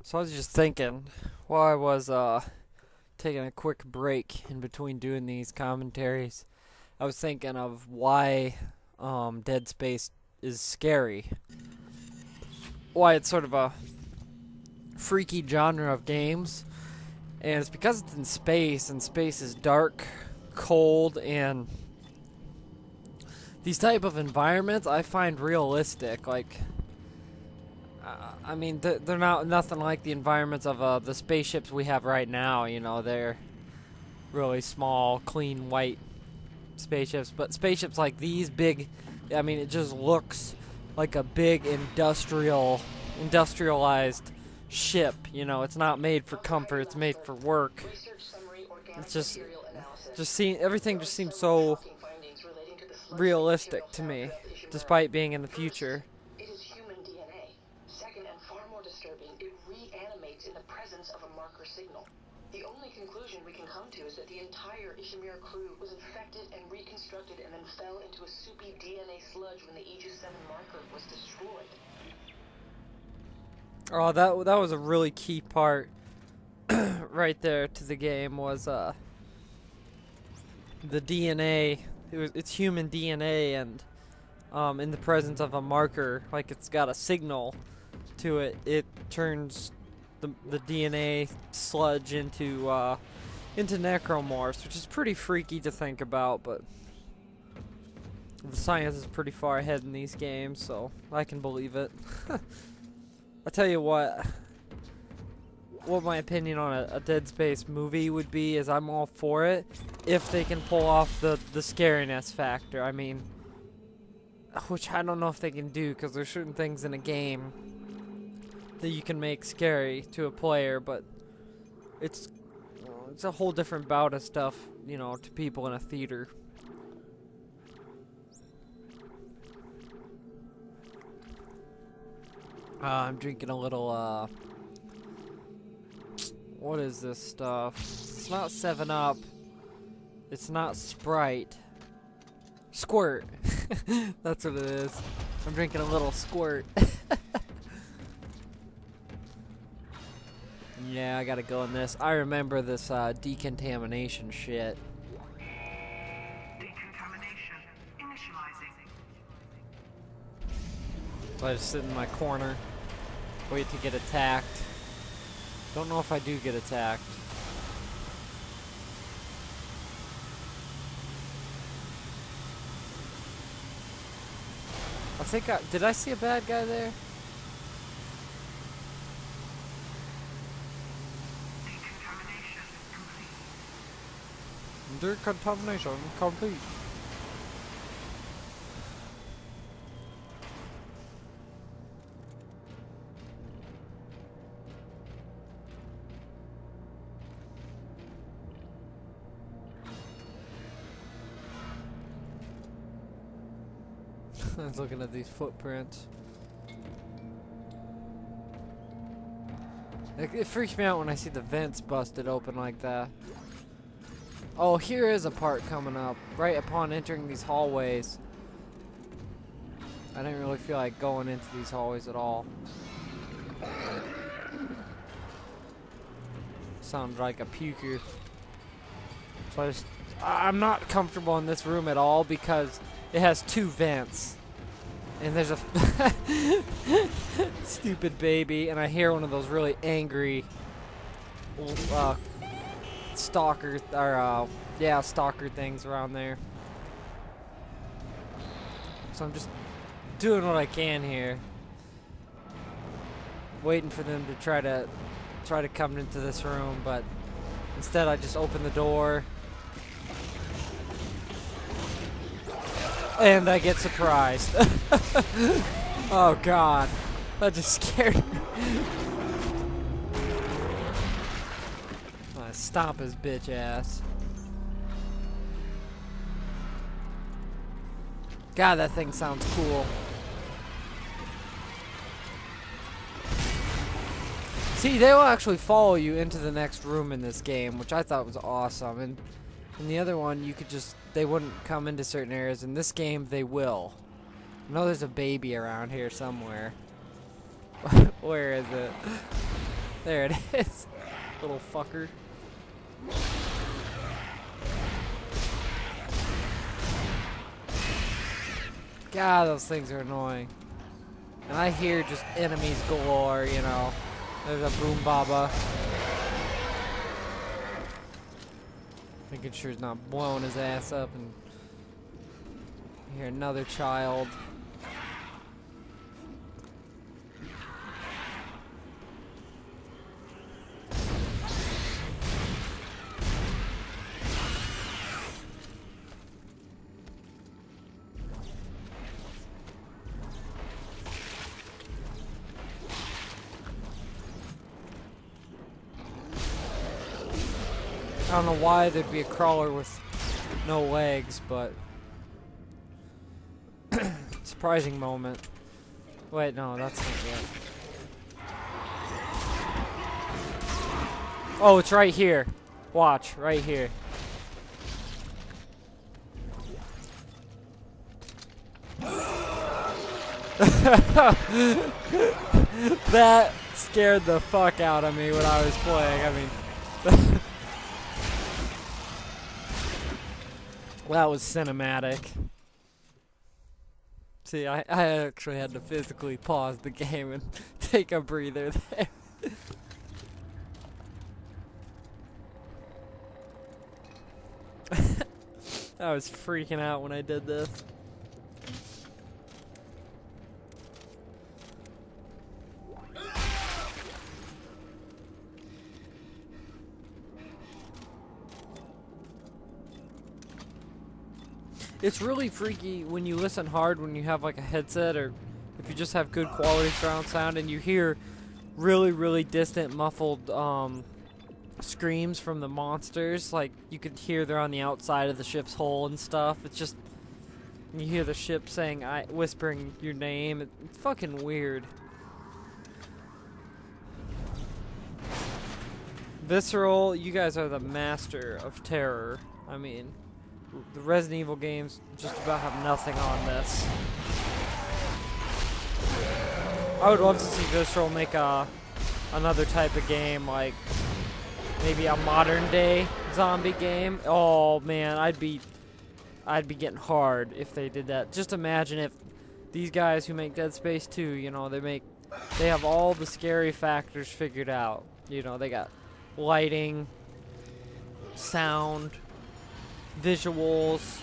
So I was just thinking, while I was taking a quick break in between doing these commentaries, I was thinking of why Dead Space is scary. Why it's sort of a freaky genre of games. And it's because it's in space, and space is dark, cold, and these type of environments I find realistic. Like, I mean, they're not nothing like the environments of the spaceships we have right now. You know, they're really small, clean, white spaceships. But spaceships like these, big, I mean, it just looks like a big industrialized ship. You know, it's not made for comfort; it's made for work. It's everything just seems so realistic to me, despite being in the future. It is human DNA. Second, and far more disturbing, it reanimates in the presence of a marker signal. The only conclusion we can come to is that the entire Ishimura crew was infected and reconstructed and then fell into a soupy DNA sludge when the Aegis 7 marker was destroyed. Oh, that was a really key part right there to the game was the DNA. It's human DNA, and in the presence of a marker, like it's got a signal to it, it turns the DNA sludge into necromorphs, which is pretty freaky to think about, but the science is pretty far ahead in these games, so I can believe it. I tell you what my opinion on a Dead Space movie would be is I'm all for it if they can pull off the scariness factor. I mean, which I don't know if they can do, because there's certain things in a game that you can make scary to a player, but it's a whole different bout of stuff, you know, to people in a theater. I'm drinking a little, what is this stuff? It's not 7-Up. It's not Sprite. Squirt. That's what it is. I'm drinking a little Squirt. Yeah, I gotta go in this. I remember this decontamination shit. Decontamination initializing. So I just sit in my corner, wait to get attacked. Don't know if I do get attacked. I think did I see a bad guy there? Decontamination complete. I was looking at these footprints. It freaks me out when I see the vents busted open like that. Oh, here is a part coming up. Right upon entering these hallways. I didn't really feel like going into these hallways at all. Sounds like a puker. So I'm not comfortable in this room at all because it has 2 vents. And there's a stupid baby, and I hear one of those really angry stalker things around there. So I'm just doing what I can here, waiting for them to try to come into this room, but instead I just open the door and I get surprised. Oh god, that just scared me. I'm gonna stomp his bitch ass. God, that thing sounds cool. See, they will actually follow you into the next room in this game, which I thought was awesome. And in the other one, they wouldn't come into certain areas. In this game, they will. I know there's a baby around here somewhere. Where is it? There it is. Little fucker. God, those things are annoying. And I hear just enemies galore, you know. There's a Boom Baba. Making sure he's not blowing his ass up. And I hear another child. I don't know why there'd be a crawler with no legs, but surprising moment. Wait, no, that's not it. Oh, it's right here. Watch, right here. That scared the fuck out of me when I was playing. I mean, that was cinematic. See, I actually had to physically pause the game and take a breather there. I was freaking out when I did this. It's really freaky when you listen hard when you have like a headset, or if you just have good quality surround sound and you hear really, really distant muffled screams from the monsters. Like you could hear they're on the outside of the ship's hull and stuff. It's just, you hear the ship saying, whispering your name. It's fucking weird. Visceral, you guys are the master of terror. I mean, the Resident Evil games just about have nothing on this. I would love to see Visceral make another type of game, like maybe a modern day zombie game. Oh man, I'd be getting hard if they did that. Just imagine if these guys who make Dead Space 2, you know, they have all the scary factors figured out. You know, they got lighting, sound, visuals.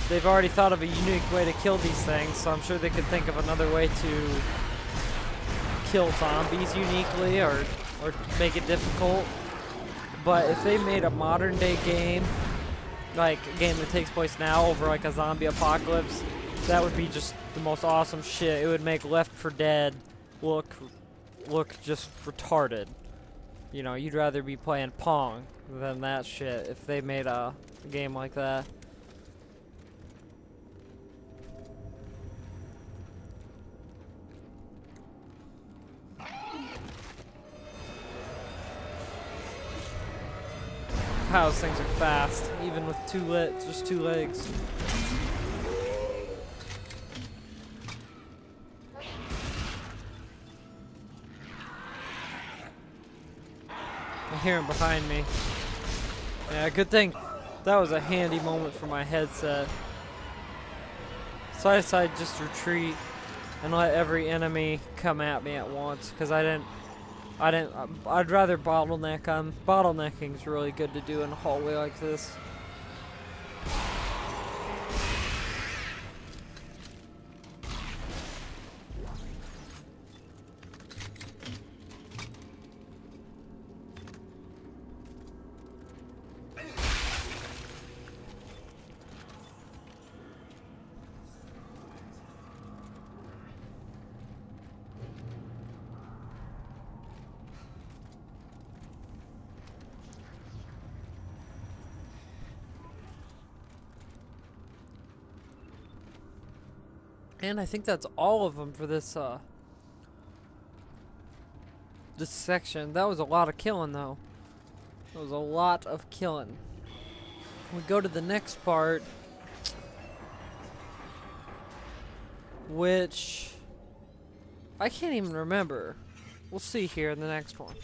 They've already thought of a unique way to kill these things, so I'm sure they could think of another way to kill zombies uniquely, or make it difficult. But if they made a modern day game, like a game that takes place now over like a zombie apocalypse, that would be just the most awesome shit. It would make Left 4 Dead look just retarded. You know, you'd rather be playing Pong than that shit if they made a game like that. How those things are fast, even with just two legs. I hear him behind me. Yeah, good thing that was a handy moment for my headset. So I decided just to retreat and let every enemy come at me at once, because I'd rather bottleneck. Bottlenecking's really good to do in a hallway like this. And I think that's all of them for this this section. That was a lot of killing, though. That was a lot of killing. We go to the next part, which I can't even remember. we'll see here in the next one.